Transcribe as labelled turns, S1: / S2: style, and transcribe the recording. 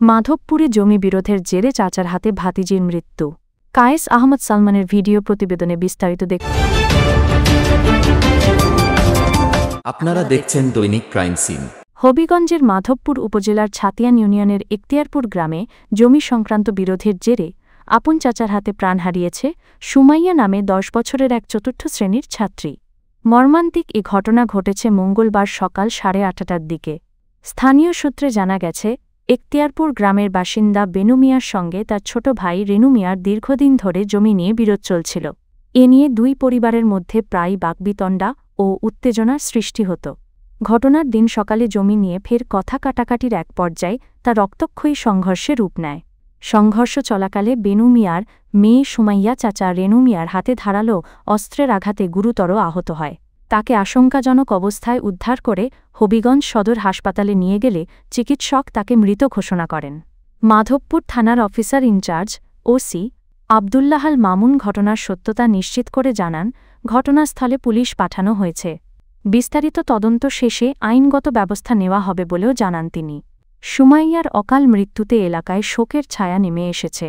S1: মাধবপুরে জমি বিরোধের জেরে চাচার হাতে ভাতিজির মৃত্যু। কায়েস আহমদ সালমানের ভিডিও প্রতিবেদনে বিস্তারিত দেখুন।
S2: আপনারা দেখছেন দৈনিক ক্রাইম সিন।
S1: হবিগঞ্জের মাধবপুর উপজেলার ছাতিয়ান ইউনিয়নের এক্তিয়ারপুর গ্রামে জমি সংক্রান্ত বিরোধের জেরে আপন চাচার হাতে প্রাণ হারিয়েছে সুমাইয়া নামে 10 বছরের এক চতুর্থ শ্রেণীর ছাত্রী। মর্মান্তিক এ ঘটনা ঘটেছে মঙ্গলবার সকাল 8:30টার দিকে। স্থানীয় সূত্রে জানা গেছে, এক্তিয়ারপুর গ্রামের বাসিন্দা বেনু মিয়ার সঙ্গে তার ছোট ভাই রেনু মিয়ার দীর্ঘদিন ধরে জমি নিয়ে বিরোধ চলছিল। এ নিয়ে দুই পরিবারের মধ্যে প্রায় বাকবিতণ্ডা ও উত্তেজনার সৃষ্টি হতো। ঘটনার দিন সকালে জমি নিয়ে ফের কথা কাটাকাটির এক পর্যায়ে তা রক্তক্ষয়ী সংঘর্ষে রূপ নেয়। সংঘর্ষ চলাকালে বেনু মিয়ার মেয়ে সুমাইয়া চাচা রেনু মিয়ার হাতে ধারালো অস্ত্রের আঘাতে গুরুতর আহত হয়। তাকে আশঙ্কাজনক অবস্থায় উদ্ধার করে হবিগঞ্জ সদর হাসপাতালে নিয়ে গেলে চিকিৎসক তাকে মৃত ঘোষণা করেন। মাধবপুর থানার অফিসার ইনচার্জ ওসি আবদুল্লাহাল মামুন ঘটনার সত্যতা নিশ্চিত করে জানান, ঘটনাস্থলে পুলিশ পাঠানো হয়েছে। বিস্তারিত তদন্ত শেষে আইনগত ব্যবস্থা নেওয়া হবে বলেও জানান তিনি। সুমাইয়ার অকাল মৃত্যুতে এলাকায় শোকের ছায়া নেমে এসেছে।